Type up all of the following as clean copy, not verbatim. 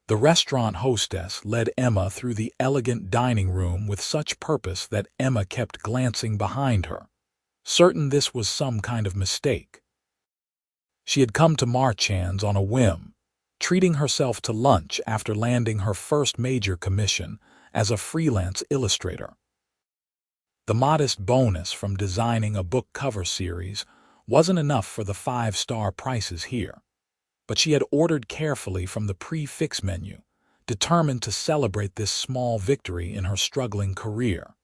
The restaurant hostess led Emma through the elegant dining room with such purpose that Emma kept glancing behind her, certain this was some kind of mistake. She had come to Marchand's on a whim, treating herself to lunch after landing her first major commission as a freelance illustrator. The modest bonus from designing a book cover series wasn't enough for the 5-star prices here, but she had ordered carefully from the prix-fixe menu, determined to celebrate this small victory in her struggling career.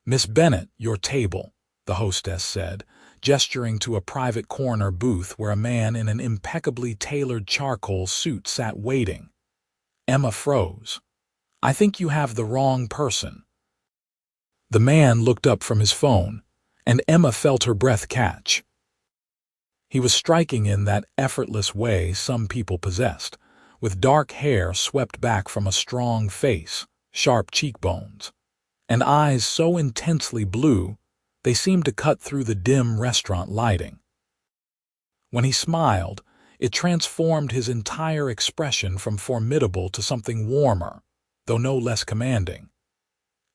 "Miss Bennett, your table," the hostess said, gesturing to a private corner booth where a man in an impeccably tailored charcoal suit sat waiting. Emma froze. "I think you have the wrong person." The man looked up from his phone, and Emma felt her breath catch. He was striking in that effortless way some people possessed, with dark hair swept back from a strong face, sharp cheekbones, and eyes so intensely blue they seemed to cut through the dim restaurant lighting. When he smiled, it transformed his entire expression from formidable to something warmer, though no less commanding.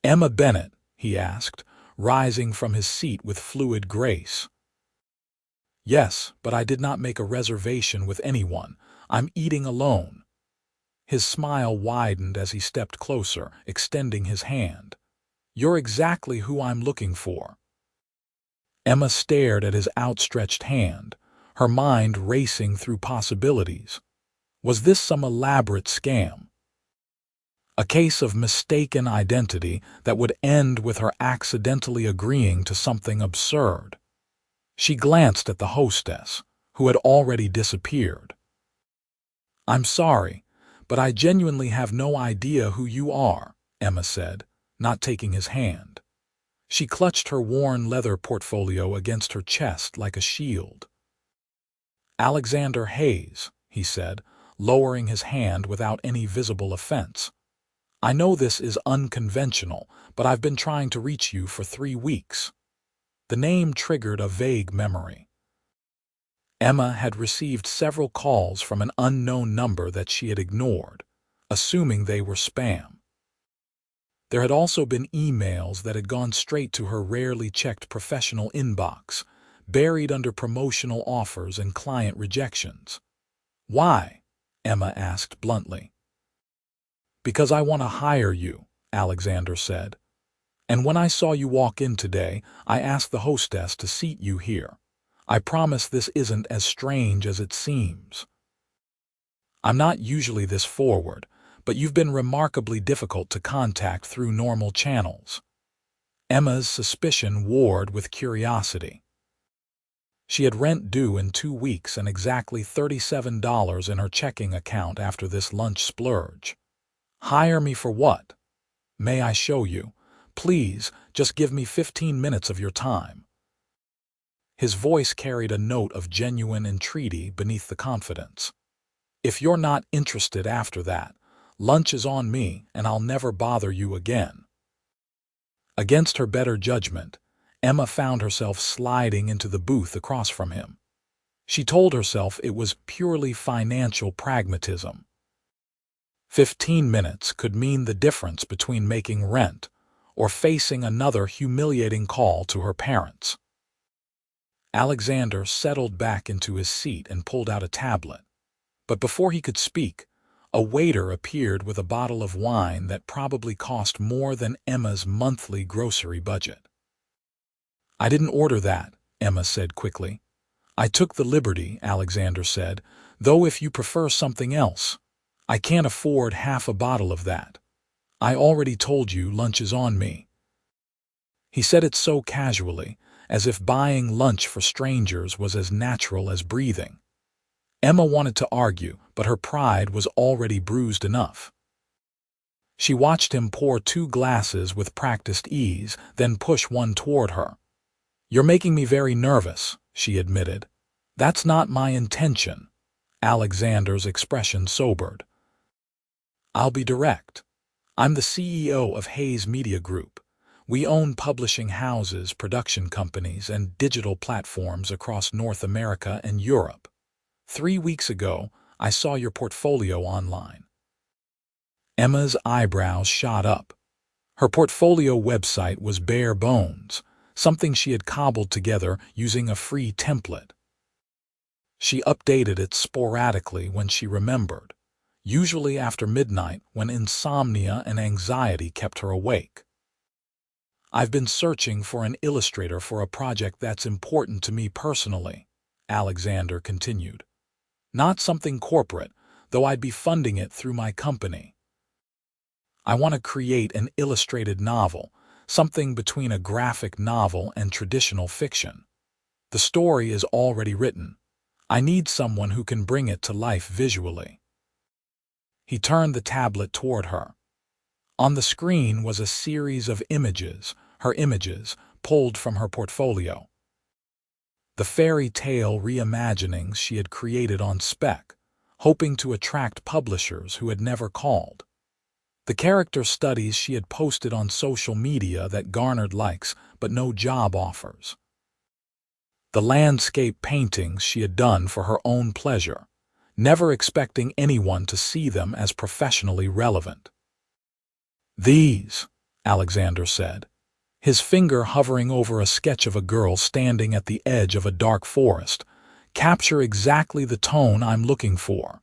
"Emma Bennett?" he asked, rising from his seat with fluid grace. "Yes, but I did not make a reservation with anyone. I'm eating alone." His smile widened as he stepped closer, extending his hand. "You're exactly who I'm looking for." Emma stared at his outstretched hand, her mind racing through possibilities. Was this some elaborate scam? A case of mistaken identity that would end with her accidentally agreeing to something absurd? She glanced at the hostess, who had already disappeared. "I'm sorry, but I genuinely have no idea who you are," Emma said, not taking his hand. She clutched her worn leather portfolio against her chest like a shield. "Alexander Hayes," he said, lowering his hand without any visible offense. "I know this is unconventional, but I've been trying to reach you for 3 weeks." The name triggered a vague memory. Emma had received several calls from an unknown number that she had ignored, assuming they were spam. There had also been emails that had gone straight to her rarely checked professional inbox, buried under promotional offers and client rejections. "Why?" Emma asked bluntly. "Because I want to hire you," Alexander said. "And when I saw you walk in today, I asked the hostess to seat you here. I promise this isn't as strange as it seems. I'm not usually this forward, but you've been remarkably difficult to contact through normal channels." Emma's suspicion warred with curiosity. She had rent due in 2 weeks and exactly $37 in her checking account after this lunch splurge. "Hire me for what?" "May I show you? Please, just give me 15 minutes of your time." His voice carried a note of genuine entreaty beneath the confidence. "If you're not interested after that, lunch is on me and I'll never bother you again." Against her better judgment, Emma found herself sliding into the booth across from him. She told herself it was purely financial pragmatism. 15 minutes could mean the difference between making rent or facing another humiliating call to her parents. Alexander settled back into his seat and pulled out a tablet. But before he could speak, a waiter appeared with a bottle of wine that probably cost more than Emma's monthly grocery budget. "I didn't order that," Emma said quickly. "I took the liberty," Alexander said, "though if you prefer something else, I can't afford half a bottle of that. I already told you lunch is on me." He said it so casually, as if buying lunch for strangers was as natural as breathing. Emma wanted to argue, but her pride was already bruised enough. She watched him pour 2 glasses with practiced ease, then push one toward her. "You're making me very nervous," she admitted. "That's not my intention." Alexander's expression sobered. "I'll be direct. I'm the CEO of Hayes Media Group. We own publishing houses, production companies, and digital platforms across North America and Europe. 3 weeks ago, I saw your portfolio online. Emma's eyebrows shot up. Her portfolio website was bare bones, something she had cobbled together using a free template. She updated it sporadically when she remembered, usually after midnight when insomnia and anxiety kept her awake. I've been searching for an illustrator for a project that's important to me personally, Alexander continued. Not something corporate, though I'd be funding it through my company. I want to create an illustrated novel, something between a graphic novel and traditional fiction. The story is already written. I need someone who can bring it to life visually. He turned the tablet toward her. On the screen was a series of images, her images, pulled from her portfolio. The fairy tale reimaginings she had created on spec, hoping to attract publishers who had never called. The character studies she had posted on social media that garnered likes but no job offers. The landscape paintings she had done for her own pleasure, never expecting anyone to see them as professionally relevant. These, Alexander said, his finger hovering over a sketch of a girl standing at the edge of a dark forest, capture exactly the tone I'm looking for.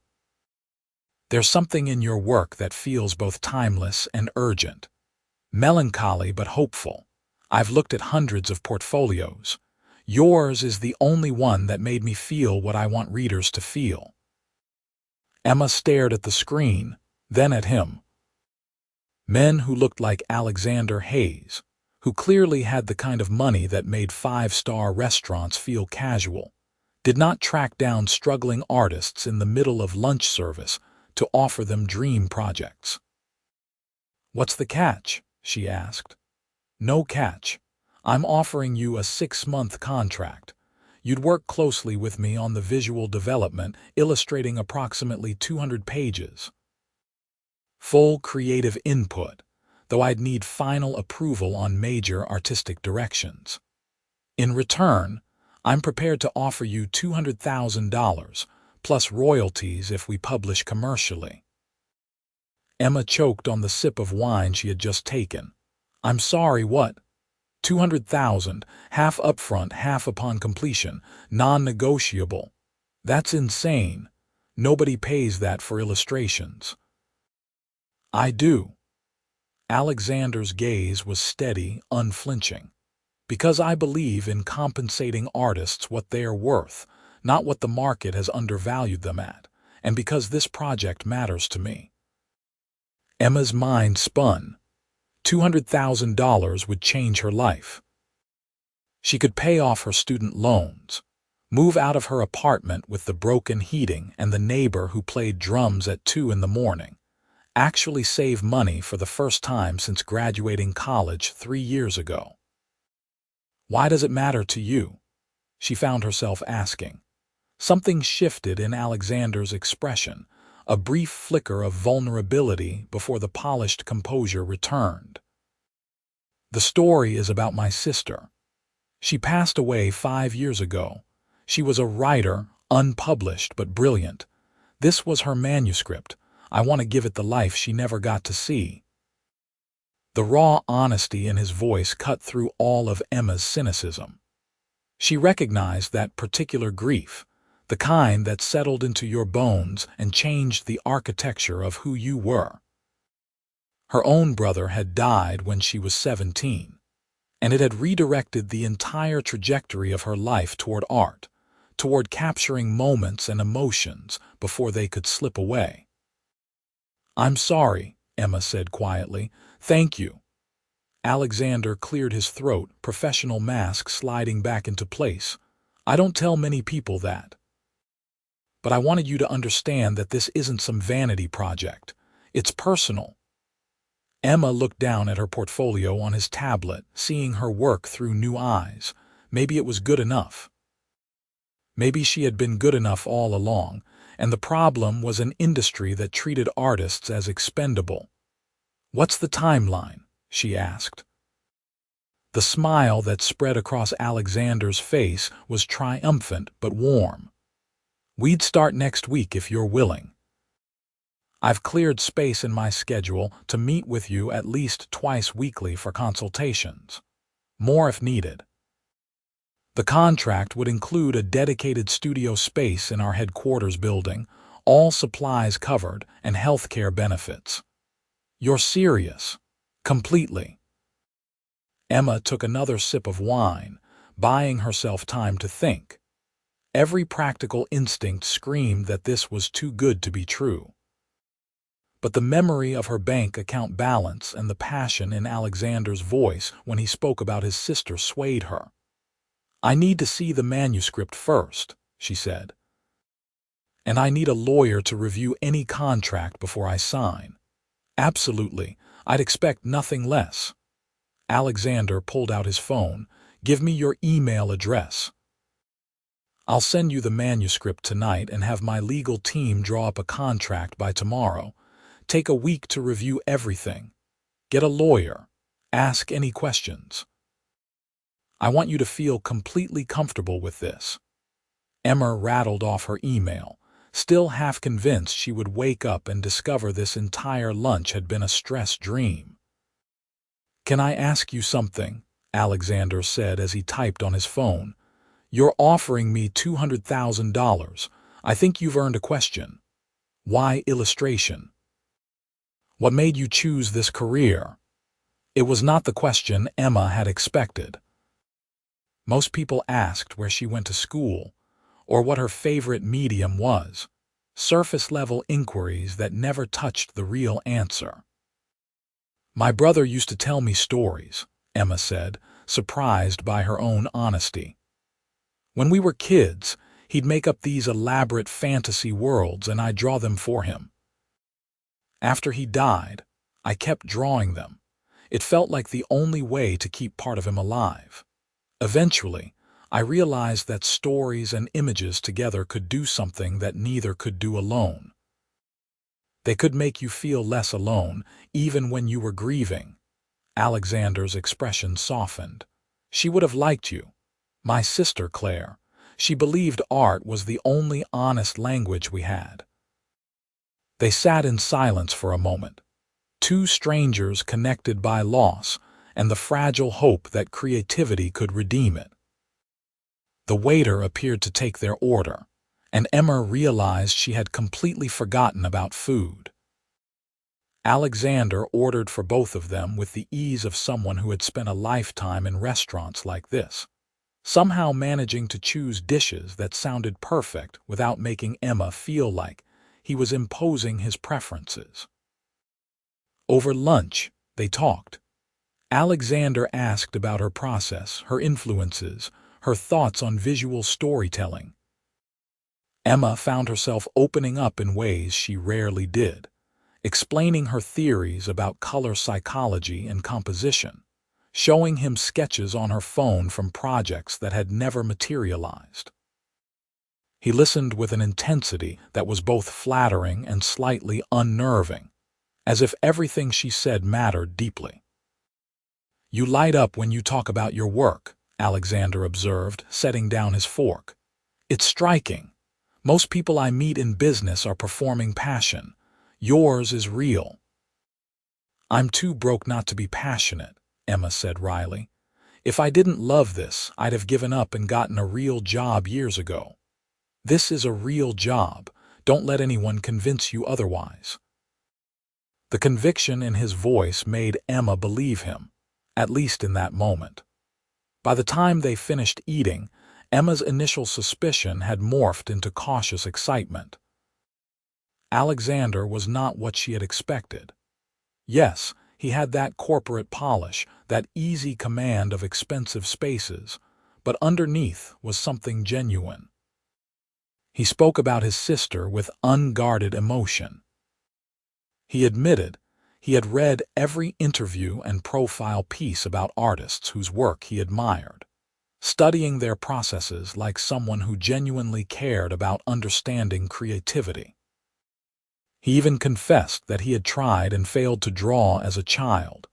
There's something in your work that feels both timeless and urgent. Melancholy but hopeful. I've looked at hundreds of portfolios. Yours is the only one that made me feel what I want readers to feel. Emma stared at the screen, then at him. Men who looked like Alexander Hayes, who clearly had the kind of money that made five-star restaurants feel casual, did not track down struggling artists in the middle of lunch service to offer them dream projects. What's the catch? She asked. No catch. I'm offering you a 6-month contract. You'd work closely with me on the visual development, illustrating approximately 200 pages. Full creative input, though I'd need final approval on major artistic directions. In return, I'm prepared to offer you $200,000, plus royalties if we publish commercially. Emma choked on the sip of wine she had just taken. I'm sorry, what? 200,000, half upfront, half upon completion, non-negotiable. That's insane. Nobody pays that for illustrations. I do. Alexander's gaze was steady, unflinching. Because I believe in compensating artists what they are worth, not what the market has undervalued them at, and because this project matters to me. Emma's mind spun. $200,000 would change her life. She could pay off her student loans, move out of her apartment with the broken heating and the neighbor who played drums at 2 in the morning, actually save money for the first time since graduating college 3 years ago. Why does it matter to you? She found herself asking. Something shifted in Alexander's expression, a brief flicker of vulnerability before the polished composure returned. The story is about my sister. She passed away 5 years ago. She was a writer, unpublished but brilliant. This was her manuscript. I want to give it the life she never got to see. The raw honesty in his voice cut through all of Emma's cynicism. She recognized that particular grief, the kind that settled into your bones and changed the architecture of who you were. Her own brother had died when she was 17, and it had redirected the entire trajectory of her life toward art, toward capturing moments and emotions before they could slip away. I'm sorry, Emma said quietly. Thank you. Alexander cleared his throat, professional mask sliding back into place. I don't tell many people that. But I wanted you to understand that this isn't some vanity project. It's personal. Emma looked down at her portfolio on his tablet, seeing her work through new eyes. Maybe it was good enough. Maybe she had been good enough all along, and the problem was an industry that treated artists as expendable. What's the timeline? She asked. The smile that spread across Alexander's face was triumphant but warm. We'd start next week if you're willing. I've cleared space in my schedule to meet with you at least twice weekly for consultations. More if needed. The contract would include a dedicated studio space in our headquarters building, all supplies covered, and healthcare benefits. You're serious? Completely. Emma took another sip of wine, buying herself time to think. Every practical instinct screamed that this was too good to be true. But the memory of her bank account balance and the passion in Alexander's voice when he spoke about his sister swayed her. I need to see the manuscript first, she said. And I need a lawyer to review any contract before I sign. Absolutely, I'd expect nothing less. Alexander pulled out his phone. Give me your email address. I'll send you the manuscript tonight and have my legal team draw up a contract by tomorrow. Take a week to review everything. Get a lawyer. Ask any questions. I want you to feel completely comfortable with this. Emma rattled off her email, still half convinced she would wake up and discover this entire lunch had been a stress dream. Can I ask you something? Alexander said as he typed on his phone. You're offering me $200,000. I think you've earned a question. Why illustration? What made you choose this career? It was not the question Emma had expected. Most people asked where she went to school, or what her favorite medium was, surface-level inquiries that never touched the real answer. My brother used to tell me stories, Emma said, surprised by her own honesty. When we were kids, he'd make up these elaborate fantasy worlds and I'd draw them for him. After he died, I kept drawing them. It felt like the only way to keep part of him alive. Eventually, I realized that stories and images together could do something that neither could do alone. They could make you feel less alone, even when you were grieving. Alexander's expression softened. She would have liked you. My sister, Claire. She believed art was the only honest language we had. They sat in silence for a moment. Two strangers connected by loss and the fragile hope that creativity could redeem it. The waiter appeared to take their order, and Emma realized she had completely forgotten about food. Alexander ordered for both of them with the ease of someone who had spent a lifetime in restaurants like this, somehow managing to choose dishes that sounded perfect without making Emma feel like he was imposing his preferences. Over lunch, they talked. Alexander asked about her process, her influences, her thoughts on visual storytelling. Emma found herself opening up in ways she rarely did, explaining her theories about color psychology and composition, showing him sketches on her phone from projects that had never materialized. He listened with an intensity that was both flattering and slightly unnerving, as if everything she said mattered deeply. You light up when you talk about your work, Alexander observed, setting down his fork. It's striking. Most people I meet in business are performing passion. Yours is real. I'm too broke not to be passionate, Emma said wryly. If I didn't love this, I'd have given up and gotten a real job years ago. This is a real job. Don't let anyone convince you otherwise. The conviction in his voice made Emma believe him, at least in that moment. By the time they finished eating, Emma's initial suspicion had morphed into cautious excitement. Alexander was not what she had expected. Yes, he had that corporate polish, that easy command of expensive spaces, but underneath was something genuine. He spoke about his sister with unguarded emotion. He admitted he had read every interview and profile piece about artists whose work he admired, studying their processes like someone who genuinely cared about understanding creativity. He even confessed that he had tried and failed to draw as a child,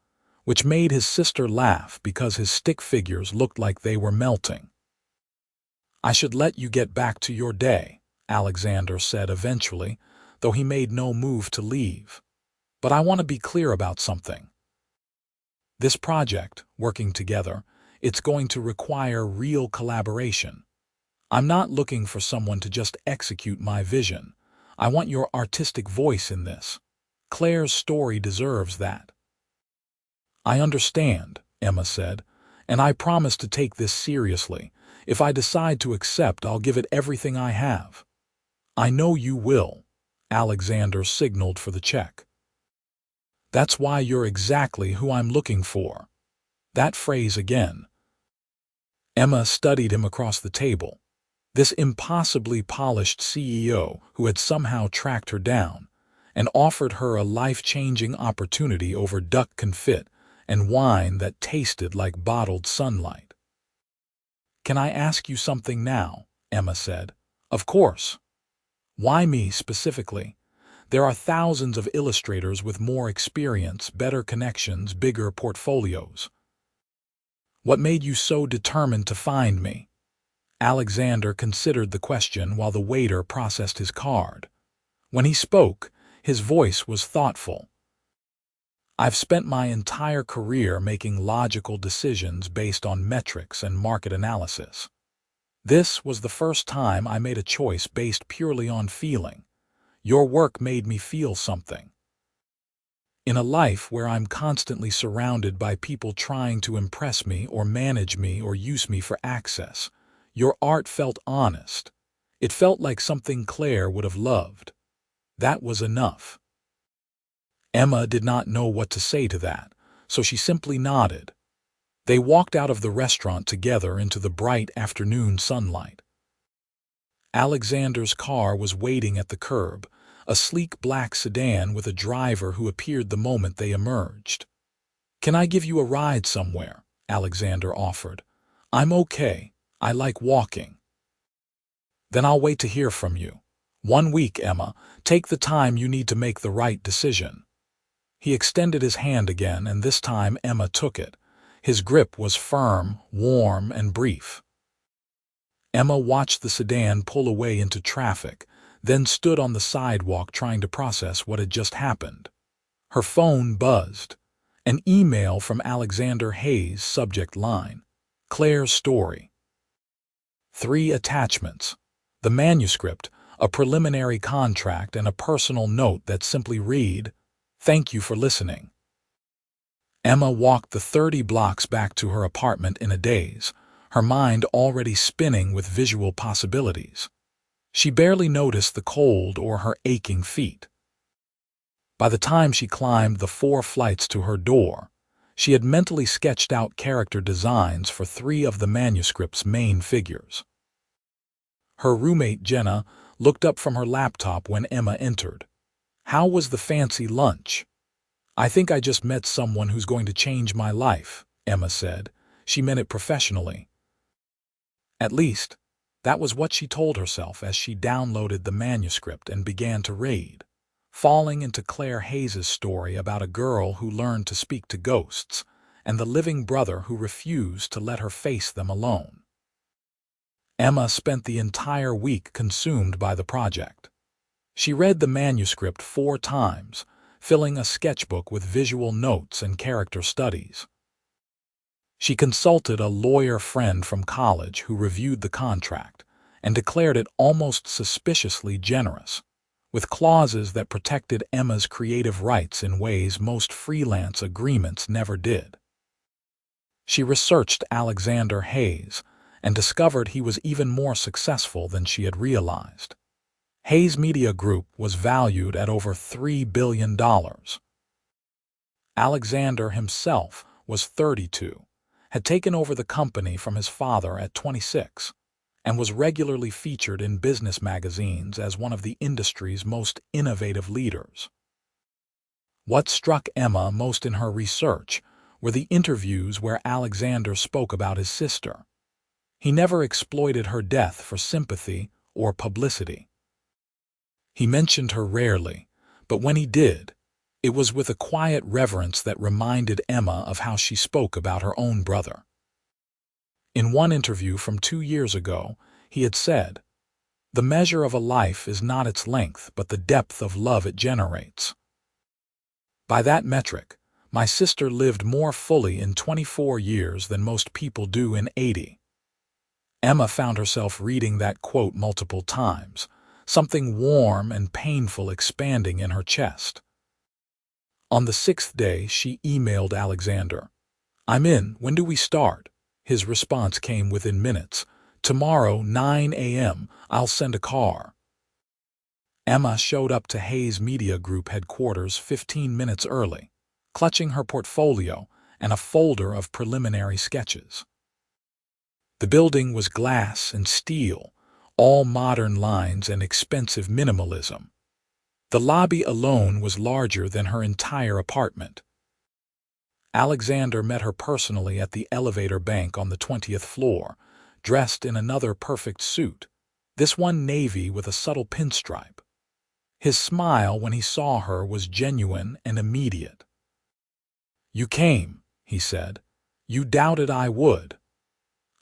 which made his sister laugh because his stick figures looked like they were melting. I should let you get back to your day, Alexander said eventually, though he made no move to leave. "But I want to be clear about something. This project, working together, it's going to require real collaboration. I'm not looking for someone to just execute my vision. I want your artistic voice in this. Claire's story deserves that." "I understand," Emma said, "and I promise to take this seriously. If I decide to accept, I'll give it everything I have." "I know you will." Alexander signaled for the check. "That's why you're exactly who I'm looking for." That phrase again. Emma studied him across the table. This impossibly polished CEO who had somehow tracked her down and offered her a life-changing opportunity over duck confit and wine that tasted like bottled sunlight. "Can I ask you something now?" Emma said. "Of course." "Why me specifically? There are thousands of illustrators with more experience, better connections, bigger portfolios. What made you so determined to find me?" Alexander considered the question while the waiter processed his card. When he spoke, his voice was thoughtful. "I've spent my entire career making logical decisions based on metrics and market analysis. This was the first time I made a choice based purely on feeling. Your work made me feel something. In a life where I'm constantly surrounded by people trying to impress me or manage me or use me for access, your art felt honest. It felt like something Claire would have loved. That was enough." Emma did not know what to say to that, so she simply nodded. They walked out of the restaurant together into the bright afternoon sunlight. Alexander's car was waiting at the curb, a sleek black sedan with a driver who appeared the moment they emerged. "Can I give you a ride somewhere?" Alexander offered. "I'm okay. I like walking." "Then I'll wait to hear from you. 1 week, Emma. Take the time you need to make the right decision." He extended his hand again, and this time Emma took it. His grip was firm, warm, and brief. Emma watched the sedan pull away into traffic, then stood on the sidewalk trying to process what had just happened. Her phone buzzed. An email from Alexander Hayes, subject line: "Claire's story." 3 attachments: the manuscript, a preliminary contract, and a personal note that simply read, "Thank you for listening." Emma walked the 30 blocks back to her apartment in a daze, her mind already spinning with visual possibilities. She barely noticed the cold or her aching feet. By the time she climbed the 4 flights to her door, she had mentally sketched out character designs for 3 of the manuscript's main figures. Her roommate Jenna looked up from her laptop when Emma entered. "How was the fancy lunch?" "I think I just met someone who's going to change my life," Emma said. She meant it professionally. At least, that was what she told herself as she downloaded the manuscript and began to read, falling into Claire Hayes' story about a girl who learned to speak to ghosts and the living brother who refused to let her face them alone. Emma spent the entire week consumed by the project. She read the manuscript 4 times, filling a sketchbook with visual notes and character studies. She consulted a lawyer friend from college who reviewed the contract and declared it almost suspiciously generous, with clauses that protected Emma's creative rights in ways most freelance agreements never did. She researched Alexander Hayes and discovered he was even more successful than she had realized. Hayes Media Group was valued at over $3 billion. Alexander himself was 32, had taken over the company from his father at 26, and was regularly featured in business magazines as one of the industry's most innovative leaders. What struck Emma most in her research were the interviews where Alexander spoke about his sister. He never exploited her death for sympathy or publicity. He mentioned her rarely, but when he did, it was with a quiet reverence that reminded Emma of how she spoke about her own brother. In one interview from 2 years ago, he had said, The measure of a life is not its length, but the depth of love it generates. By that metric, my sister lived more fully in 24 years than most people do in 80. Emma found herself reading that quote multiple times, something warm and painful expanding in her chest. On the 6th day, she emailed Alexander. "I'm in. When do we start?" His response came within minutes. "Tomorrow, 9 a.m., I'll send a car." Emma showed up to Hayes Media Group headquarters 15 minutes early, clutching her portfolio and a folder of preliminary sketches. The building was glass and steel, all modern lines and expensive minimalism. The lobby alone was larger than her entire apartment. Alexander met her personally at the elevator bank on the 20th floor, dressed in another perfect suit, this one navy with a subtle pinstripe. His smile when he saw her was genuine and immediate. "You came," he said. "You doubted I would.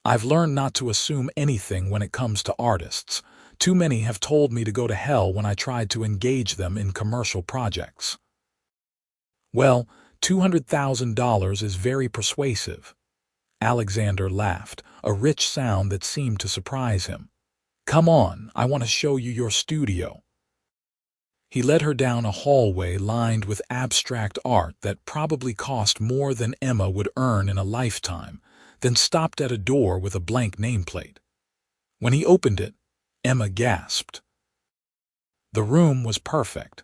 I've learned not to assume anything when it comes to artists. Too many have told me to go to hell when I tried to engage them in commercial projects." "Well, $200,000 is very persuasive." Alexander laughed, a rich sound that seemed to surprise him. "Come on, I want to show you your studio." He led her down a hallway lined with abstract art that probably cost more than Emma would earn in a lifetime, then stopped at a door with a blank nameplate. When he opened it, Emma gasped. The room was perfect.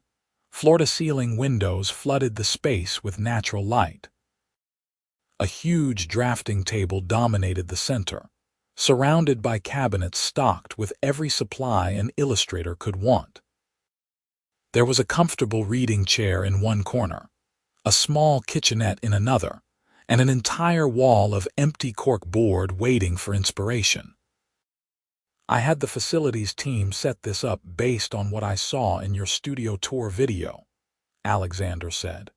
Floor-to-ceiling windows flooded the space with natural light. A huge drafting table dominated the center, surrounded by cabinets stocked with every supply an illustrator could want. There was a comfortable reading chair in one corner, a small kitchenette in another, and an entire wall of empty cork board waiting for inspiration. "I had the facilities team set this up based on what I saw in your studio tour video," Alexander said,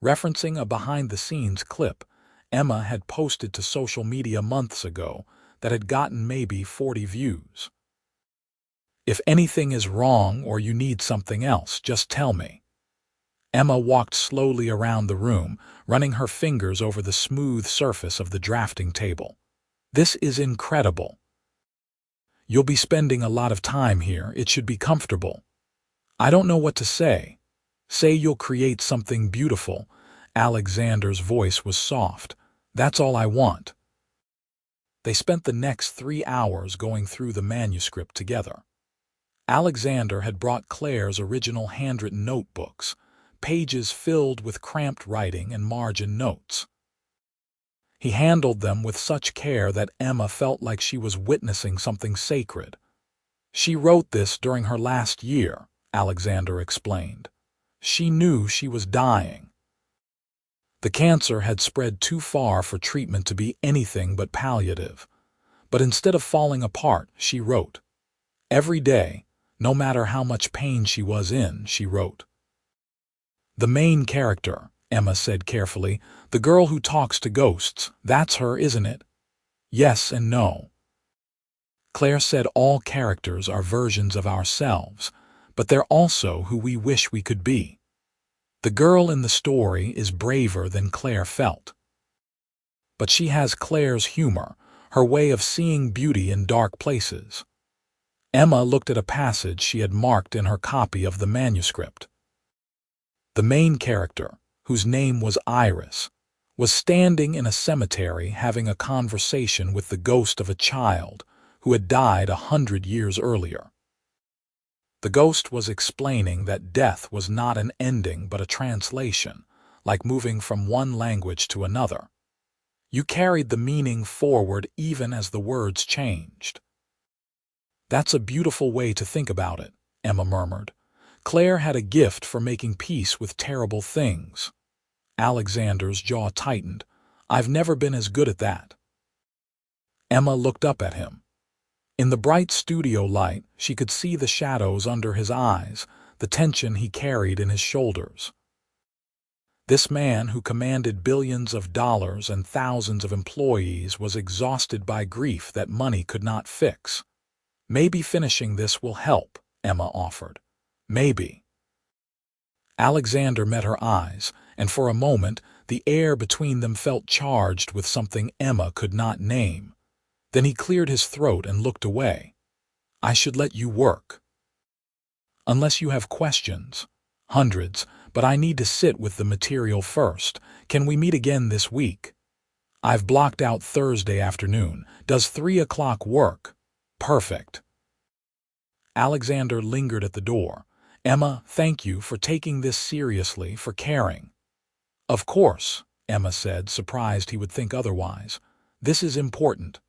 referencing a behind-the-scenes clip Emma had posted to social media months ago that had gotten maybe 40 views. "If anything is wrong or you need something else, just tell me." Emma walked slowly around the room, running her fingers over the smooth surface of the drafting table. "This is incredible. You'll be spending a lot of time here. It should be comfortable. I don't know what to say. Say you'll create something beautiful." Alexander's voice was soft. "That's all I want." They spent the next 3 hours going through the manuscript together. Alexander had brought Claire's original handwritten notebooks, pages filled with cramped writing and margin notes. He handled them with such care that Emma felt like she was witnessing something sacred. "She wrote this during her last year," Alexander explained. "She knew she was dying. The cancer had spread too far for treatment to be anything but palliative. But instead of falling apart, she wrote. Every day, no matter how much pain she was in, she wrote." "The main character," Emma said carefully, "the girl who talks to ghosts, that's her, isn't it?" "Yes and no." Claire said all characters are versions of ourselves, but they're also who we wish we could be. The girl in the story is braver than Claire felt. But she has Claire's humor, her way of seeing beauty in dark places. Emma looked at a passage she had marked in her copy of the manuscript. The main character, whose name was Iris, was standing in a cemetery having a conversation with the ghost of a child who had died 100 years earlier. The ghost was explaining that death was not an ending but a translation, like moving from one language to another. You carried the meaning forward even as the words changed. "That's a beautiful way to think about it," Emma murmured. "Claire had a gift for making peace with terrible things." Alexander's jaw tightened. "I've never been as good at that." Emma looked up at him. In the bright studio light, she could see the shadows under his eyes, the tension he carried in his shoulders. This man who commanded billions of dollars and thousands of employees was exhausted by grief that money could not fix. Maybe finishing this will help, Emma offered. Maybe. Alexander met her eyes, and for a moment the air between them felt charged with something Emma could not name. Then he cleared his throat and looked away. I should let you work. Unless you have questions. Hundreds, but I need to sit with the material first. Can we meet again this week? I've blocked out Thursday afternoon. Does 3 o'clock work? Perfect. Alexander lingered at the door. Emma, thank you for taking this seriously, for caring. Of course, Emma said, surprised he would think otherwise. This is important.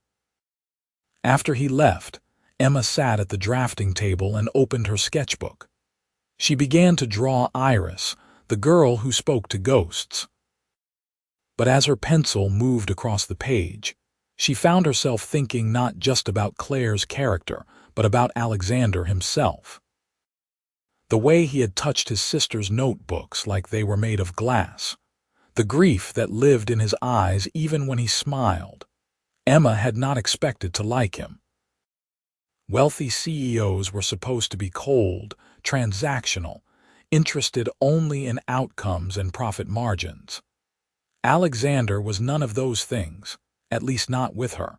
After he left, Emma sat at the drafting table and opened her sketchbook. She began to draw Iris, the girl who spoke to ghosts. But as her pencil moved across the page, she found herself thinking not just about Claire's character, but about Alexander himself. The way he had touched his sister's notebooks like they were made of glass. The grief that lived in his eyes even when he smiled. Emma had not expected to like him. Wealthy CEOs were supposed to be cold, transactional, interested only in outcomes and profit margins. Alexander was none of those things, at least not with her.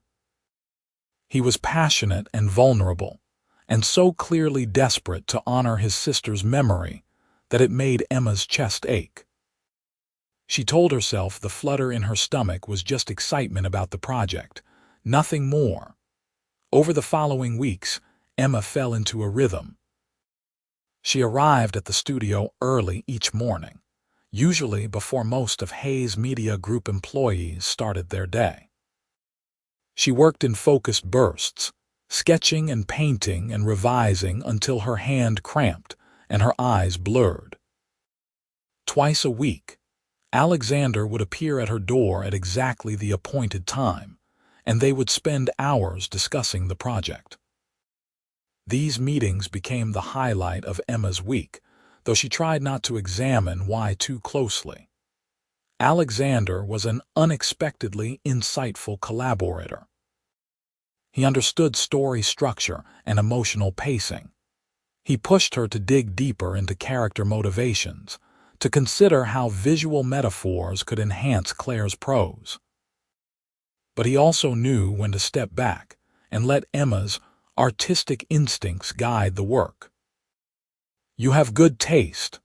He was passionate and vulnerable, and so clearly desperate to honor his sister's memory that it made Emma's chest ache. She told herself the flutter in her stomach was just excitement about the project, nothing more. Over the following weeks, Emma fell into a rhythm. She arrived at the studio early each morning, usually before most of Hayes Media Group employees started their day. She worked in focused bursts, sketching and painting and revising until her hand cramped and her eyes blurred. Twice a week, Alexander would appear at her door at exactly the appointed time, and they would spend hours discussing the project. These meetings became the highlight of Emma's week, though she tried not to examine why too closely. Alexander was an unexpectedly insightful collaborator. He understood story structure and emotional pacing. He pushed her to dig deeper into character motivations, to consider how visual metaphors could enhance Claire's prose. But he also knew when to step back and let Emma's artistic instincts guide the work. You have good taste,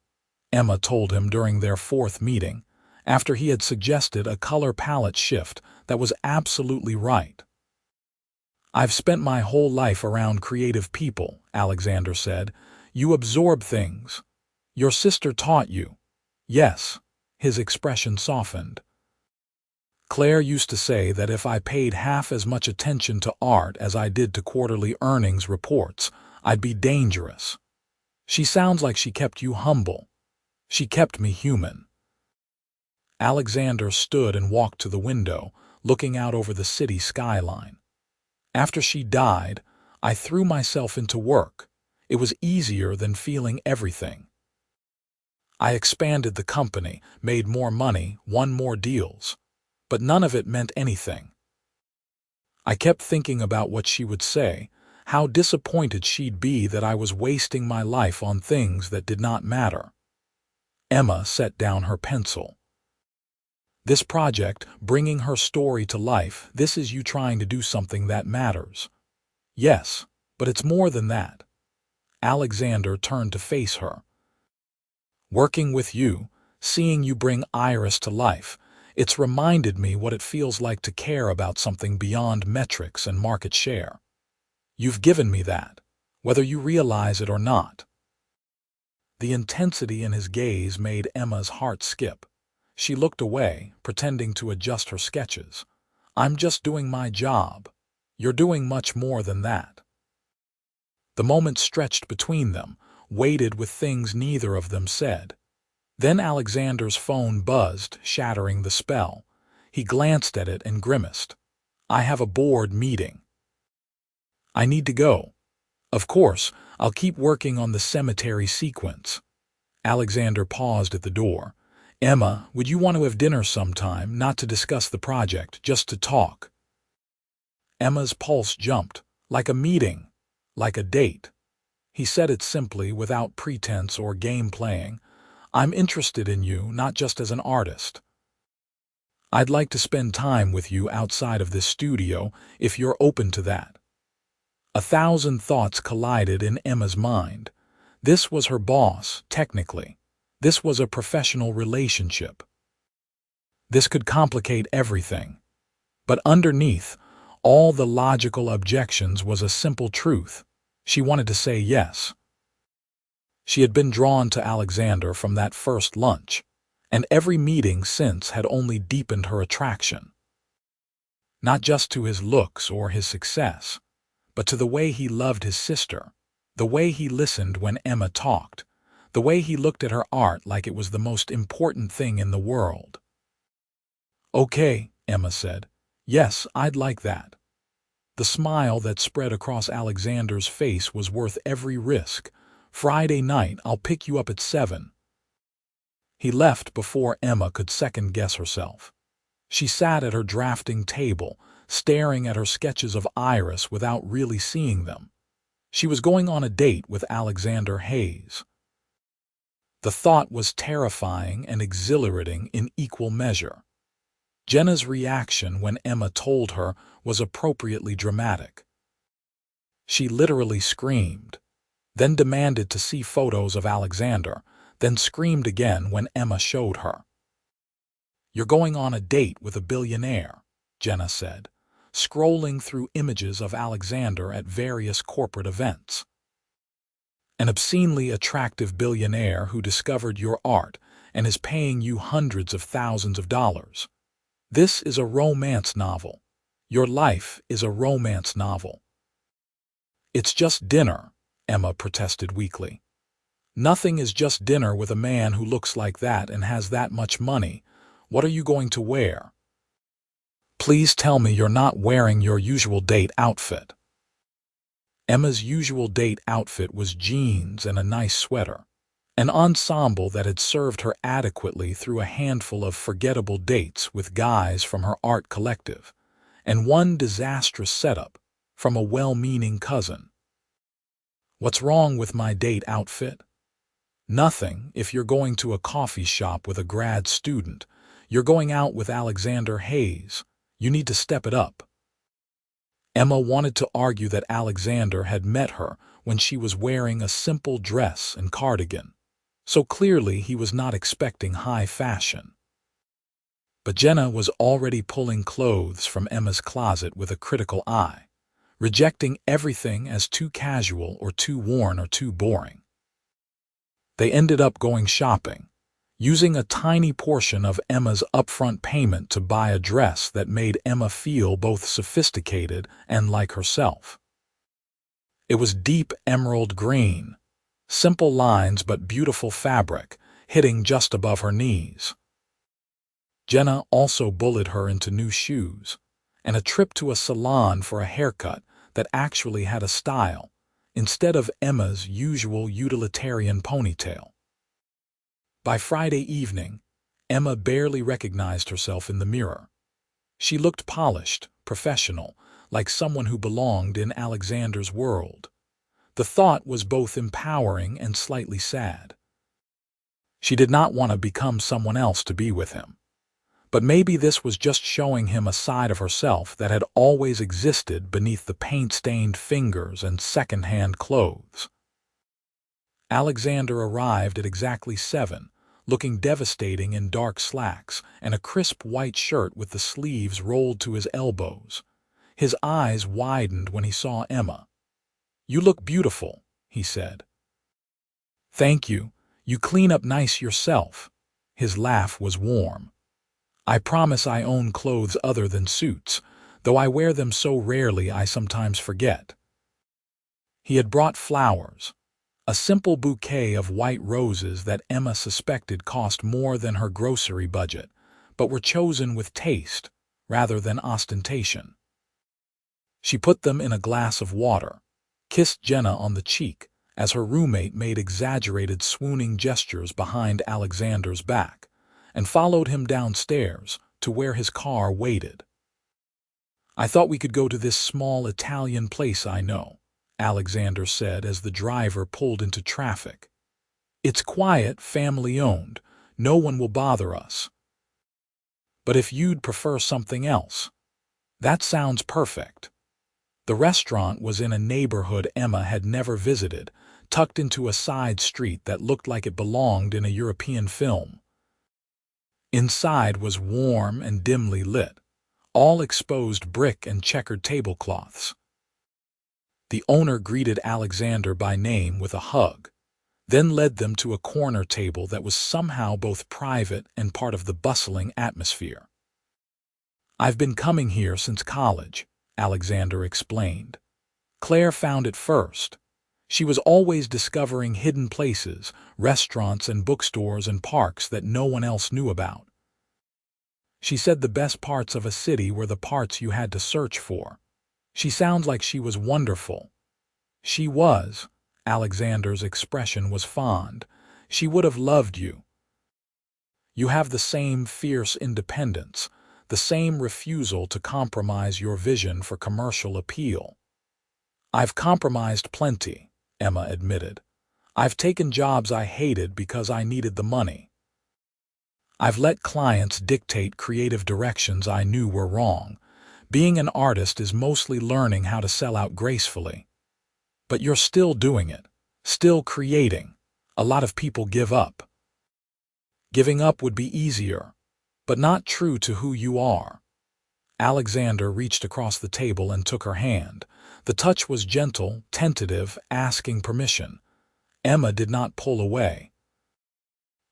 Emma told him during their fourth meeting, after he had suggested a color palette shift that was absolutely right. I've spent my whole life around creative people, Alexander said. You absorb things. Your sister taught you. Yes, his expression softened. Claire used to say that if I paid half as much attention to art as I did to quarterly earnings reports, I'd be dangerous. She sounds like she kept you humble. She kept me human. Alexander stood and walked to the window, looking out over the city skyline. After she died, I threw myself into work. It was easier than feeling everything. I expanded the company, made more money, won more deals. But none of it meant anything. I kept thinking about what she would say, how disappointed she'd be that I was wasting my life on things that did not matter. Emma set down her pencil. This project, bringing her story to life, this is you trying to do something that matters. Yes, but it's more than that. Alexander turned to face her. Working with you, seeing you bring Iris to life, it's reminded me what it feels like to care about something beyond metrics and market share. You've given me that, whether you realize it or not. The intensity in his gaze made Emma's heart skip. She looked away, pretending to adjust her sketches. I'm just doing my job. You're doing much more than that. The moment stretched between them, weighted with things neither of them said. Then Alexander's phone buzzed, shattering the spell. He glanced at it and grimaced. I have a board meeting. I need to go. Of course, I'll keep working on the cemetery sequence. Alexander paused at the door. Emma, would you want to have dinner sometime, not to discuss the project, just to talk? Emma's pulse jumped. Like a meeting. Like a date. He said it simply, without pretense or game playing. I'm interested in you, not just as an artist. I'd like to spend time with you outside of this studio, if you're open to that. 1,000 thoughts collided in Emma's mind. This was her boss, technically. This was a professional relationship. This could complicate everything. But underneath all the logical objections was a simple truth. She wanted to say yes. She had been drawn to Alexander from that first lunch, and every meeting since had only deepened her attraction. Not just to his looks or his success, but to the way he loved his sister, the way he listened when Emma talked, the way he looked at her art like it was the most important thing in the world. "Okay," Emma said. "Yes, I'd like that." The smile that spread across Alexander's face was worth every risk. "Friday night, I'll pick you up at 7. He left before Emma could second-guess herself. She sat at her drafting table, staring at her sketches of Iris without really seeing them. She was going on a date with Alexander Hayes. The thought was terrifying and exhilarating in equal measure. Jenna's reaction when Emma told her was appropriately dramatic. She literally screamed, then demanded to see photos of Alexander, then screamed again when Emma showed her. "You're going on a date with a billionaire," Jenna said, scrolling through images of Alexander at various corporate events. "An obscenely attractive billionaire who discovered your art and is paying you hundreds of thousands of dollars. This is a romance novel. Your life is a romance novel." "It's just dinner," Emma protested weakly. "Nothing is just dinner with a man who looks like that and has that much money. What are you going to wear? Please tell me you're not wearing your usual date outfit." Emma's usual date outfit was jeans and a nice sweater, an ensemble that had served her adequately through a handful of forgettable dates with guys from her art collective, and one disastrous setup from a well-meaning cousin. "What's wrong with my date outfit?" "Nothing if you're going to a coffee shop with a grad student. You're going out with Alexander Hayes. You need to step it up." Emma wanted to argue that Alexander had met her when she was wearing a simple dress and cardigan, so clearly he was not expecting high fashion. But Jenna was already pulling clothes from Emma's closet with a critical eye, rejecting everything as too casual or too worn or too boring. They ended up going shopping, using a tiny portion of Emma's upfront payment to buy a dress that made Emma feel both sophisticated and like herself. It was deep emerald green, simple lines but beautiful fabric, hitting just above her knees. Jenna also bullied her into new shoes, and a trip to a salon for a haircut that actually had a style, instead of Emma's usual utilitarian ponytail. By Friday evening, Emma barely recognized herself in the mirror. She looked polished, professional, like someone who belonged in Alexander's world. The thought was both empowering and slightly sad. She did not want to become someone else to be with him. But maybe this was just showing him a side of herself that had always existed beneath the paint-stained fingers and second-hand clothes. Alexander arrived at exactly 7, looking devastating in dark slacks and a crisp white shirt with the sleeves rolled to his elbows. His eyes widened when he saw Emma. "You look beautiful," he said. "Thank you. You clean up nice yourself." His laugh was warm. "I promise I own clothes other than suits, though I wear them so rarely I sometimes forget." He had brought flowers, a simple bouquet of white roses that Emma suspected cost more than her grocery budget, but were chosen with taste rather than ostentation. She put them in a glass of water, kissed Jenna on the cheek as her roommate made exaggerated swooning gestures behind Alexander's back, and followed him downstairs to where his car waited. "I thought we could go to this small Italian place I know," Alexander said as the driver pulled into traffic. "It's quiet, family-owned. No one will bother us. But if you'd prefer something else, that sounds perfect." The restaurant was in a neighborhood Emma had never visited, tucked into a side street that looked like it belonged in a European film. Inside was warm and dimly lit, all exposed brick and checkered tablecloths. The owner greeted Alexander by name with a hug, then led them to a corner table that was somehow both private and part of the bustling atmosphere. "I've been coming here since college," Alexander explained. "Claire found it first. She was always discovering hidden places, restaurants and bookstores and parks that no one else knew about. She said the best parts of a city were the parts you had to search for. She sounds like she was wonderful." "She was." Alexander's expression was fond. "She would have loved you. You have the same fierce independence, the same refusal to compromise your vision for commercial appeal." "I've compromised plenty," Emma admitted. "I've taken jobs I hated because I needed the money. I've let clients dictate creative directions I knew were wrong. Being an artist is mostly learning how to sell out gracefully. But you're still doing it, still creating. A lot of people give up." "Giving up would be easier, but not true to who you are." Alexander reached across the table and took her hand. The touch was gentle, tentative, asking permission. Emma did not pull away.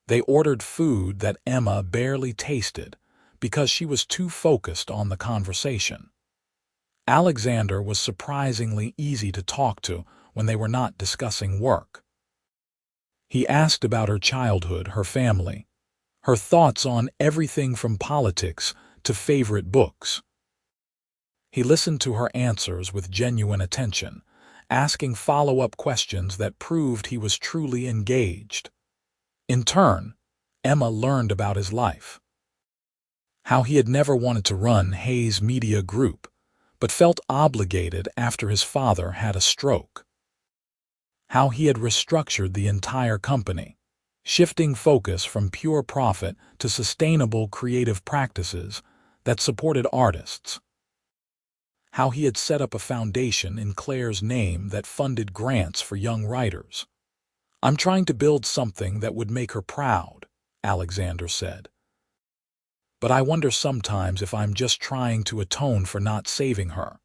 They ordered food that Emma barely tasted because she was too focused on the conversation. Alexander was surprisingly easy to talk to when they were not discussing work. He asked about her childhood, her family, her thoughts on everything from politics to favorite books. He listened to her answers with genuine attention, asking follow-up questions that proved he was truly engaged. In turn, Emma learned about his life. How he had never wanted to run Hayes Media Group, but felt obligated after his father had a stroke. How he had restructured the entire company, shifting focus from pure profit to sustainable creative practices that supported artists. How he had set up a foundation in Claire's name that funded grants for young writers. "I'm trying to build something that would make her proud," Alexander said. "But I wonder sometimes if I'm just trying to atone for not saving her."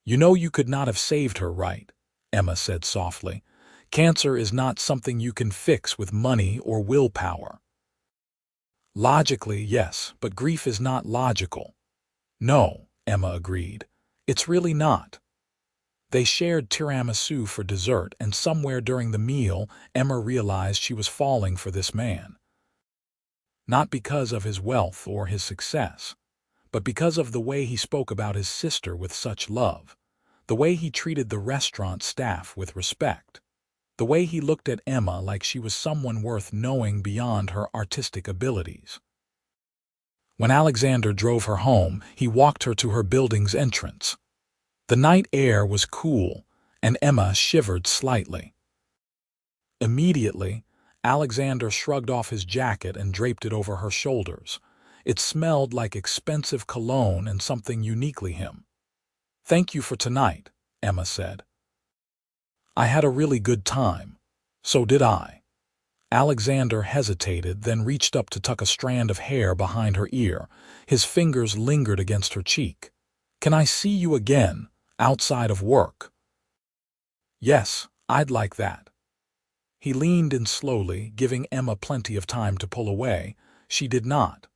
"You know you could not have saved her, right?" Emma said softly. "Cancer is not something you can fix with money or willpower." "Logically, yes, but grief is not logical." "No," Emma agreed. "It's really not." They shared tiramisu for dessert, and somewhere during the meal, Emma realized she was falling for this man. Not because of his wealth or his success, but because of the way he spoke about his sister with such love, the way he treated the restaurant staff with respect, the way he looked at Emma like she was someone worth knowing beyond her artistic abilities. When Alexander drove her home, he walked her to her building's entrance. The night air was cool, and Emma shivered slightly. Immediately, Alexander shrugged off his jacket and draped it over her shoulders. It smelled like expensive cologne and something uniquely him. "Thank you for tonight," Emma said. "I had a really good time." "So did I." Alexander hesitated, then reached up to tuck a strand of hair behind her ear. His fingers lingered against her cheek. "Can I see you again, outside of work?" "Yes, I'd like that." He leaned in slowly, giving Emma plenty of time to pull away. She did not.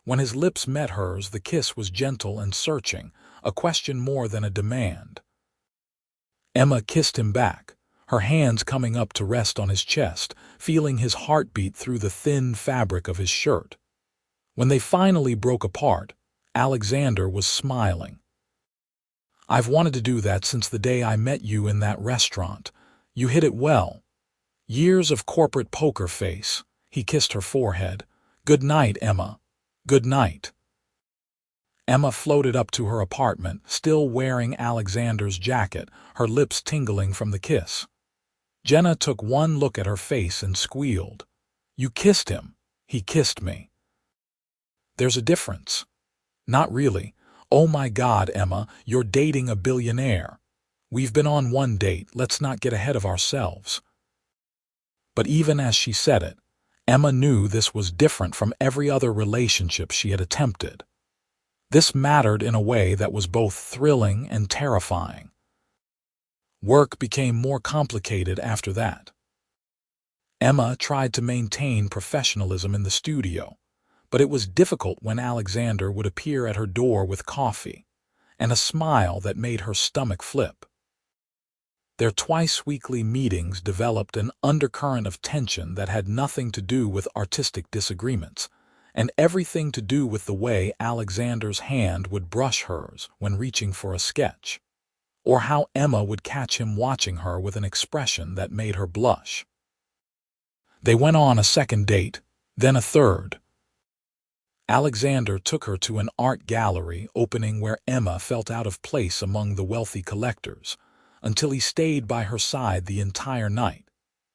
When his lips met hers, the kiss was gentle and searching, a question more than a demand. Emma kissed him back, her hands coming up to rest on his chest, feeling his heartbeat through the thin fabric of his shirt. When they finally broke apart, Alexander was smiling. "I've wanted to do that since the day I met you in that restaurant. You hit it well." Years of corporate poker face. He kissed her forehead. "Good night, Emma. Good night." Emma floated up to her apartment, still wearing Alexander's jacket, her lips tingling from the kiss. Jenna took one look at her face and squealed. "You kissed him. He kissed me." "There's a difference." "Not really. Oh my God, Emma, you're dating a billionaire. We've been on one date, let's not get ahead of ourselves." But even as she said it, Emma knew this was different from every other relationship she had attempted. This mattered in a way that was both thrilling and terrifying. Work became more complicated after that. Emma tried to maintain professionalism in the studio, but it was difficult when Alexander would appear at her door with coffee and a smile that made her stomach flip. Their twice-weekly meetings developed an undercurrent of tension that had nothing to do with artistic disagreements, and everything to do with the way Alexander's hand would brush hers when reaching for a sketch, or how Emma would catch him watching her with an expression that made her blush. They went on a second date, then a third. Alexander took her to an art gallery opening where Emma felt out of place among the wealthy collectors, until he stayed by her side the entire night,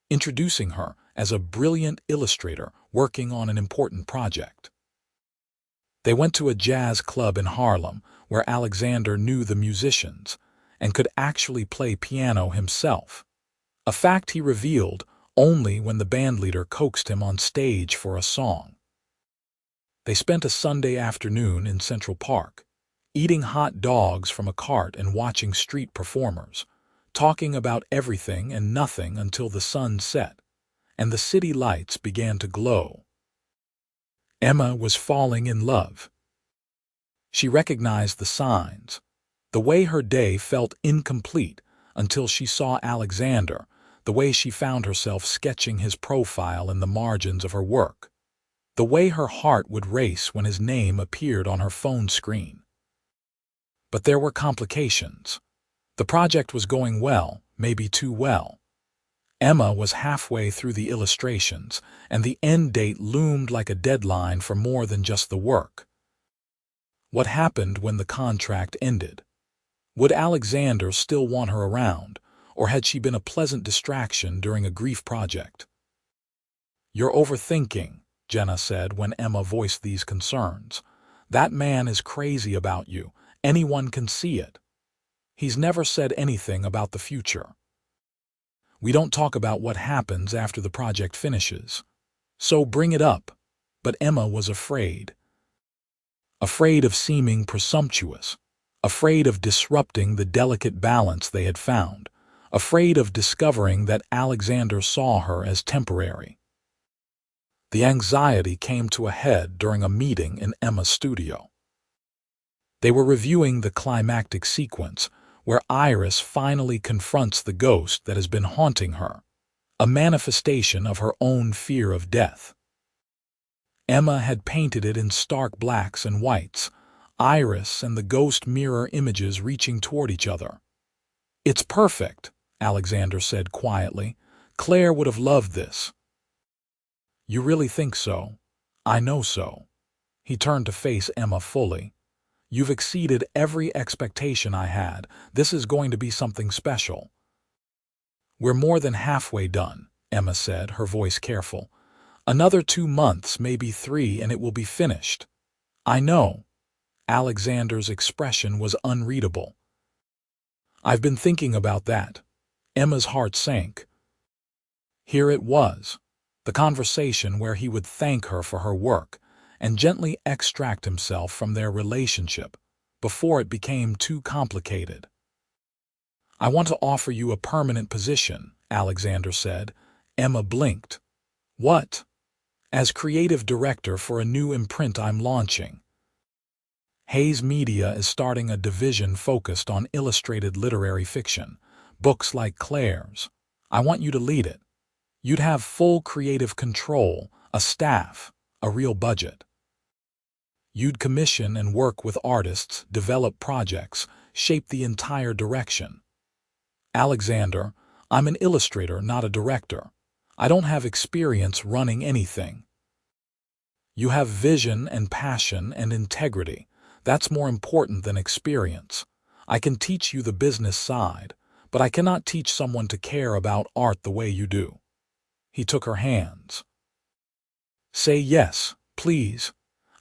introducing her as a brilliant illustrator working on an important project. They went to a jazz club in Harlem where Alexander knew the musicians and could actually play piano himself, a fact he revealed only when the bandleader coaxed him on stage for a song. They spent a Sunday afternoon in Central Park, eating hot dogs from a cart and watching street performers, talking about everything and nothing until the sun set and the city lights began to glow. Emma was falling in love. She recognized the signs, the way her day felt incomplete until she saw Alexander, the way she found herself sketching his profile in the margins of her work, the way her heart would race when his name appeared on her phone screen. But there were complications. The project was going well, maybe too well. Emma was halfway through the illustrations, and the end date loomed like a deadline for more than just the work. What happened when the contract ended? Would Alexander still want her around, or had she been a pleasant distraction during a grief project? "You're overthinking," Jenna said when Emma voiced these concerns. "That man is crazy about you. Anyone can see it. He's never said anything about the future. We don't talk about what happens after the project finishes. So bring it up." But Emma was afraid. Afraid of seeming presumptuous. Afraid of disrupting the delicate balance they had found. Afraid of discovering that Alexander saw her as temporary. The anxiety came to a head during a meeting in Emma's studio. They were reviewing the climactic sequence, where Iris finally confronts the ghost that has been haunting her, a manifestation of her own fear of death. Emma had painted it in stark blacks and whites, Iris and the ghost mirror images reaching toward each other. "It's perfect," Alexander said quietly. "Claire would have loved this." "You really think so?" "I know so." He turned to face Emma fully. "You've exceeded every expectation I had. This is going to be something special." "We're more than halfway done," Emma said, her voice careful. "Another 2 months, maybe 3, and it will be finished." "I know." Alexander's expression was unreadable. "I've been thinking about that." Emma's heart sank. Here it was, the conversation where he would thank her for her work and gently extract himself from their relationship before it became too complicated. "I want to offer you a permanent position," Alexander said. Emma blinked. "What?" "As creative director for a new imprint I'm launching. Hayes Media is starting a division focused on illustrated literary fiction, books like Claire's. I want you to lead it. You'd have full creative control, a staff, a real budget. You'd commission and work with artists, develop projects, shape the entire direction." "Alexander, I'm an illustrator, not a director. I don't have experience running anything." "You have vision and passion and integrity. That's more important than experience. I can teach you the business side, but I cannot teach someone to care about art the way you do." He took her hands. "Say yes, please.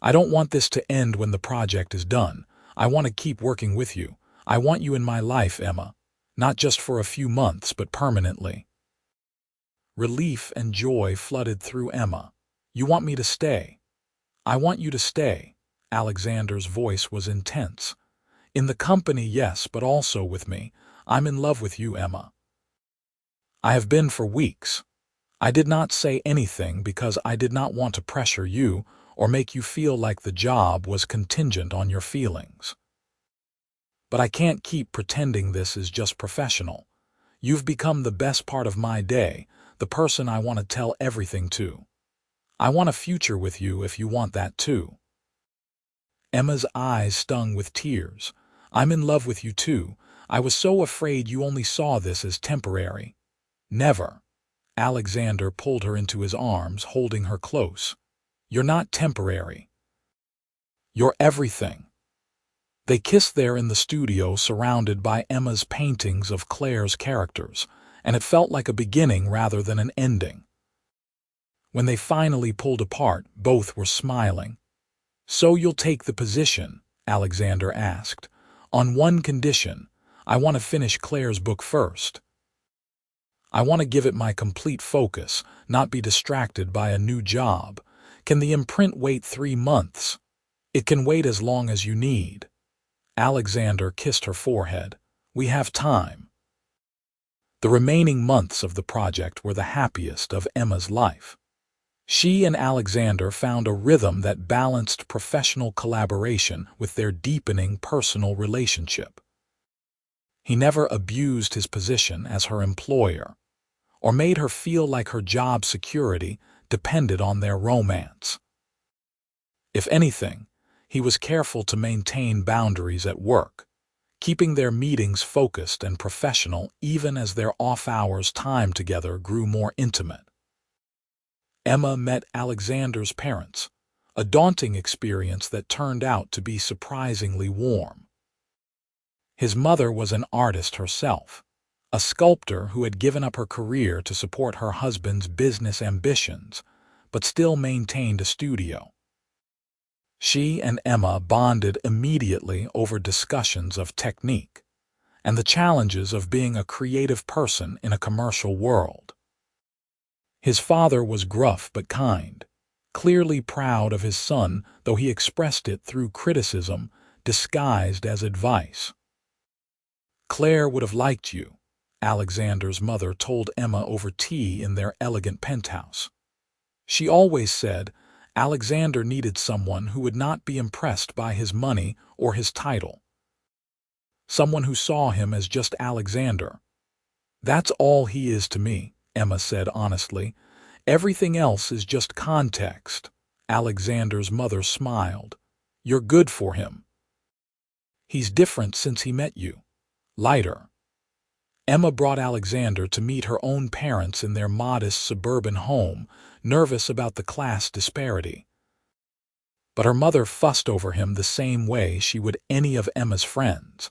I don't want this to end when the project is done. I want to keep working with you. I want you in my life, Emma. Not just for a few months, but permanently." Relief and joy flooded through Emma. "You want me to stay?" "I want you to stay." Alexander's voice was intense. "In the company, yes, but also with me. I'm in love with you, Emma." "I have been for weeks. I did not say anything because I did not want to pressure you or make you feel like the job was contingent on your feelings. But I can't keep pretending this is just professional. You've become the best part of my day, the person I want to tell everything to. I want a future with you if you want that too." Emma's eyes stung with tears. "I'm in love with you too. I was so afraid you only saw this as temporary." "Never." Alexander pulled her into his arms, holding her close. "You're not temporary. You're everything." They kissed there in the studio, surrounded by Emma's paintings of Claire's characters, and it felt like a beginning rather than an ending. When they finally pulled apart, both were smiling. "So you'll take the position?" Alexander asked. "On one condition. I want to finish Claire's book first. I want to give it my complete focus, not be distracted by a new job. Can the imprint wait 3 months?" "It can wait as long as you need." Alexander kissed her forehead. "We have time." The remaining months of the project were the happiest of Emma's life. She and Alexander found a rhythm that balanced professional collaboration with their deepening personal relationship. He never abused his position as her employer, or made her feel like her job security depended on their romance. If anything, he was careful to maintain boundaries at work, keeping their meetings focused and professional even as their off-hours time together grew more intimate. Emma met Alexander's parents, a daunting experience that turned out to be surprisingly warm. His mother was an artist herself, a sculptor who had given up her career to support her husband's business ambitions, but still maintained a studio. She and Emma bonded immediately over discussions of technique and the challenges of being a creative person in a commercial world. His father was gruff but kind, clearly proud of his son, though he expressed it through criticism disguised as advice. "Claire would have liked you," Alexander's mother told Emma over tea in their elegant penthouse. "She always said Alexander needed someone who would not be impressed by his money or his title. Someone who saw him as just Alexander. That's all he is to me," Emma said honestly. "Everything else is just context." Alexander's mother smiled. "You're good for him. He's different since he met you. Lighter." Emma brought Alexander to meet her own parents in their modest suburban home, nervous about the class disparity. But her mother fussed over him the same way she would any of Emma's friends,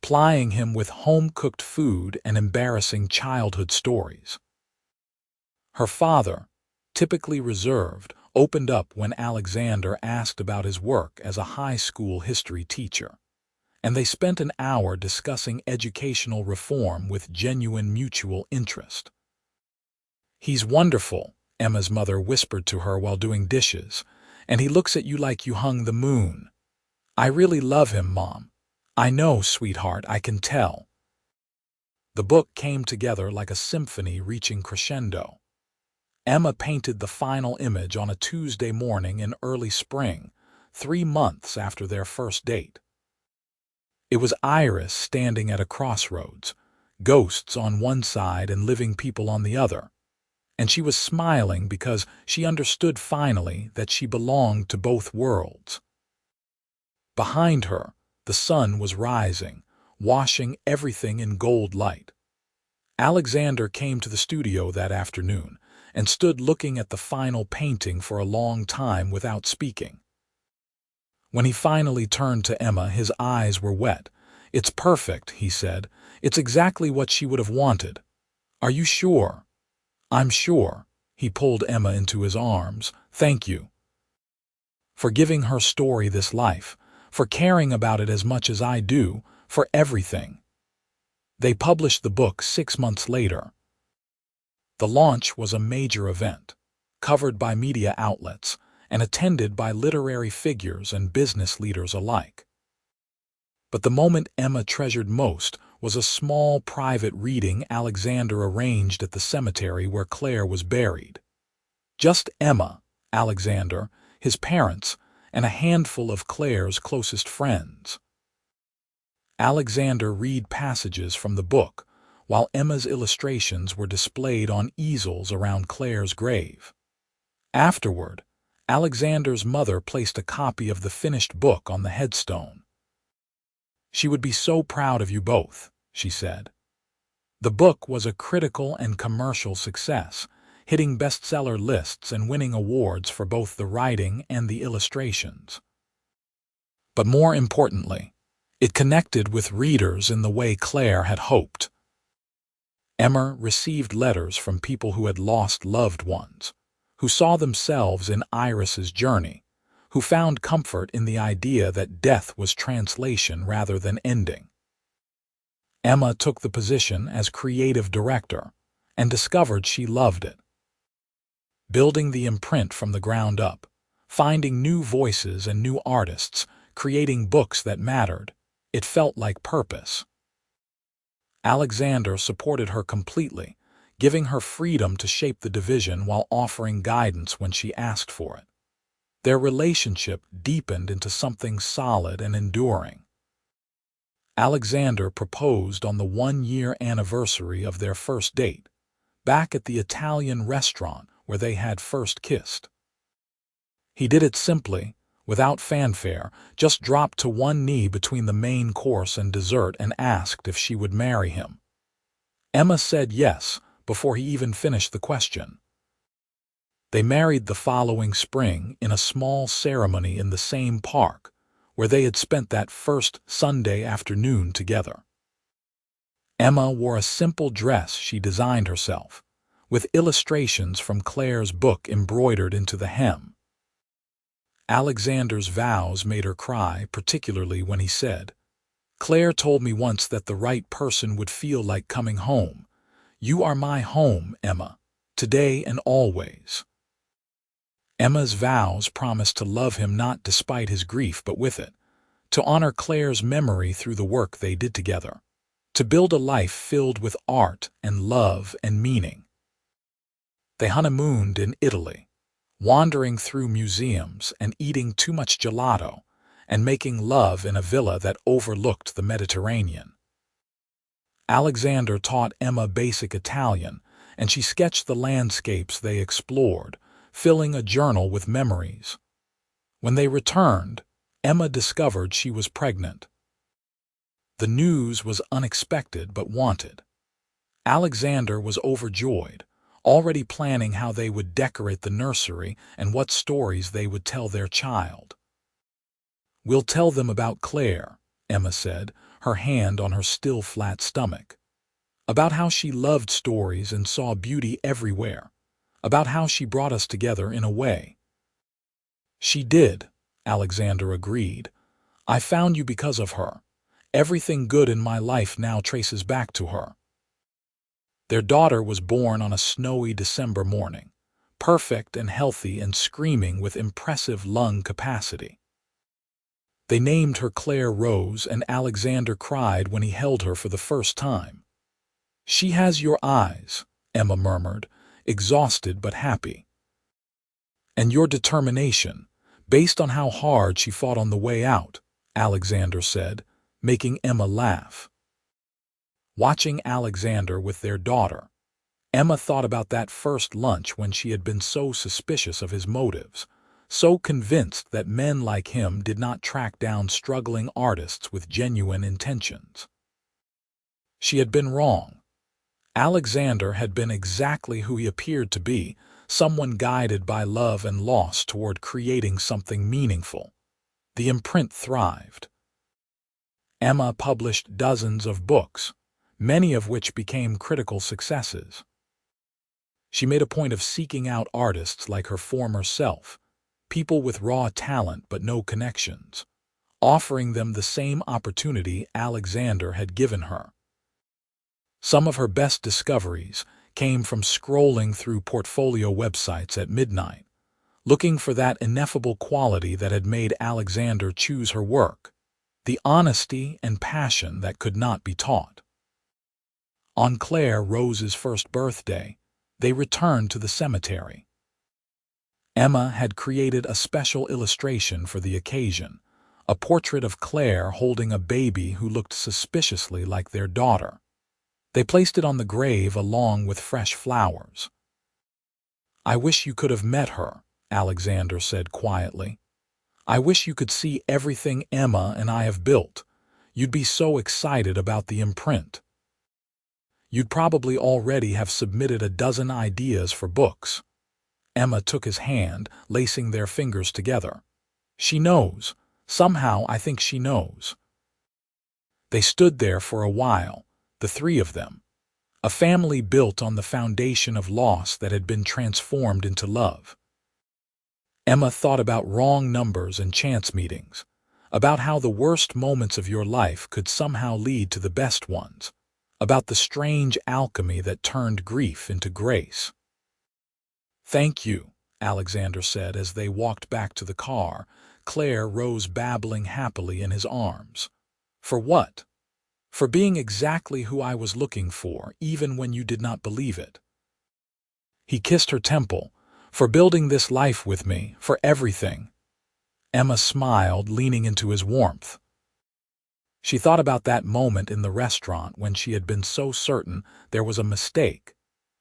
plying him with home-cooked food and embarrassing childhood stories. Her father, typically reserved, opened up when Alexander asked about his work as a high school history teacher, and they spent an hour discussing educational reform with genuine mutual interest. "He's wonderful," Emma's mother whispered to her while doing dishes, "and he looks at you like you hung the moon." "I really love him, Mom." "I know, sweetheart, I can tell." The book came together like a symphony reaching crescendo. Emma painted the final image on a Tuesday morning in early spring, 3 months after their first date. It was Iris standing at a crossroads, ghosts on one side and living people on the other, and she was smiling because she understood finally that she belonged to both worlds. Behind her, the sun was rising, washing everything in gold light. Alexander came to the studio that afternoon and stood looking at the final painting for a long time without speaking. When he finally turned to Emma, his eyes were wet. "It's perfect," he said. "It's exactly what she would have wanted." "Are you sure?" "I'm sure." He pulled Emma into his arms. "Thank you for giving her story this life, for caring about it as much as I do, for everything." They published the book 6 months later. The launch was a major event, covered by media outlets and attended by literary figures and business leaders alike. But the moment Emma treasured most was a small private reading Alexander arranged at the cemetery where Claire was buried. Just Emma, Alexander, his parents, and a handful of Claire's closest friends. Alexander read passages from the book, while Emma's illustrations were displayed on easels around Claire's grave. Afterward, Alexander's mother placed a copy of the finished book on the headstone. "She would be so proud of you both," she said. The book was a critical and commercial success, hitting bestseller lists and winning awards for both the writing and the illustrations. But more importantly, it connected with readers in the way Claire had hoped. Emma received letters from people who had lost loved ones, who saw themselves in Iris's journey, who found comfort in the idea that death was translation rather than ending. Emma took the position as creative director and discovered she loved it. Building the imprint from the ground up, finding new voices and new artists, creating books that mattered, it felt like purpose. Alexander supported her completely, giving her freedom to shape the division while offering guidance when she asked for it. Their relationship deepened into something solid and enduring. Alexander proposed on the 1-year anniversary of their first date, back at the Italian restaurant where they had first kissed. He did it simply, without fanfare, just dropped to one knee between the main course and dessert and asked if she would marry him. Emma said yes before he even finished the question. They married the following spring in a small ceremony in the same park where they had spent that first Sunday afternoon together. Emma wore a simple dress she designed herself, with illustrations from Claire's book embroidered into the hem. Alexander's vows made her cry, particularly when he said, "Claire told me once that the right person would feel like coming home. You are my home, Emma, today and always." Emma's vows promised to love him not despite his grief but with it, to honor Claire's memory through the work they did together, to build a life filled with art and love and meaning. They honeymooned in Italy, wandering through museums and eating too much gelato, and making love in a villa that overlooked the Mediterranean. Alexander taught Emma basic Italian, and she sketched the landscapes they explored, filling a journal with memories. When they returned, Emma discovered she was pregnant. The news was unexpected but wanted. Alexander was overjoyed, already planning how they would decorate the nursery and what stories they would tell their child. "We'll tell them about Claire," Emma said, her hand on her still flat stomach. "About how she loved stories and saw beauty everywhere. About how she brought us together in a way." "She did," Alexander agreed. "I found you because of her. Everything good in my life now traces back to her." Their daughter was born on a snowy December morning, perfect and healthy and screaming with impressive lung capacity. They named her Claire Rose, and Alexander cried when he held her for the first time. "She has your eyes," Emma murmured, exhausted but happy. "And your determination, based on how hard she fought on the way out," Alexander said, making Emma laugh. Watching Alexander with their daughter, Emma thought about that first lunch when she had been so suspicious of his motives, so convinced that men like him did not track down struggling artists with genuine intentions. She had been wrong. Alexander had been exactly who he appeared to be, someone guided by love and loss toward creating something meaningful. The imprint thrived. Emma published dozens of books, many of which became critical successes. She made a point of seeking out artists like her former self, people with raw talent but no connections, offering them the same opportunity Alexander had given her. Some of her best discoveries came from scrolling through portfolio websites at midnight, looking for that ineffable quality that had made Alexander choose her work, the honesty and passion that could not be taught. On Claire Rose's first birthday, they returned to the cemetery. Emma had created a special illustration for the occasion, a portrait of Claire holding a baby who looked suspiciously like their daughter. They placed it on the grave along with fresh flowers. "I wish you could have met her," Alexander said quietly. "I wish you could see everything Emma and I have built. You'd be so excited about the imprint. You'd probably already have submitted a dozen ideas for books." Emma took his hand, lacing their fingers together. "She knows. Somehow I think she knows." They stood there for a while, the three of them, a family built on the foundation of loss that had been transformed into love. Emma thought about wrong numbers and chance meetings, about how the worst moments of your life could somehow lead to the best ones, about the strange alchemy that turned grief into grace. "Thank you," Alexander said as they walked back to the car, Claire Rose babbling happily in his arms. "For what?" "For being exactly who I was looking for, even when you did not believe it." He kissed her temple. "For building this life with me, for everything." Emma smiled, leaning into his warmth. She thought about that moment in the restaurant when she had been so certain there was a mistake,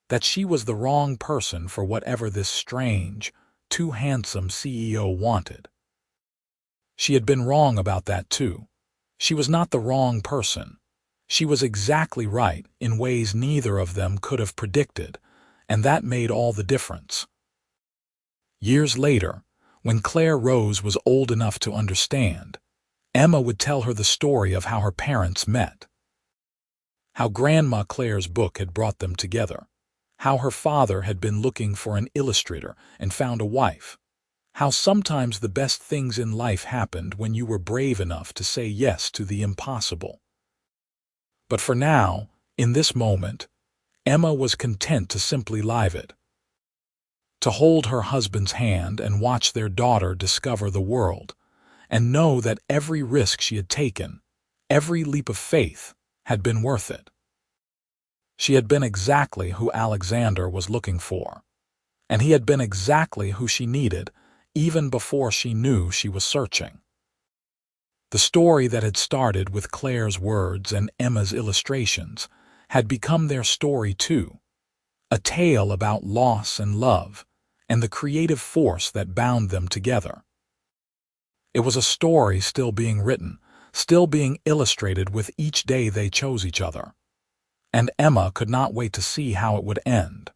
that she was the wrong person for whatever this strange, too handsome CEO wanted. She had been wrong about that too. She was not the wrong person. She was exactly right in ways neither of them could have predicted, and that made all the difference. Years later, when Claire Rose was old enough to understand, Emma would tell her the story of how her parents met. How Grandma Claire's book had brought them together. How her father had been looking for an illustrator and found a wife. How sometimes the best things in life happened when you were brave enough to say yes to the impossible. But for now, in this moment, Emma was content to simply live it. To hold her husband's hand and watch their daughter discover the world, and know that every risk she had taken, every leap of faith, had been worth it. She had been exactly who Alexander was looking for, and he had been exactly who she needed, even before she knew she was searching. The story that had started with Claire's words and Emma's illustrations had become their story too, a tale about loss and love, and the creative force that bound them together. It was a story still being written, still being illustrated with each day they chose each other. And Emma could not wait to see how it would end.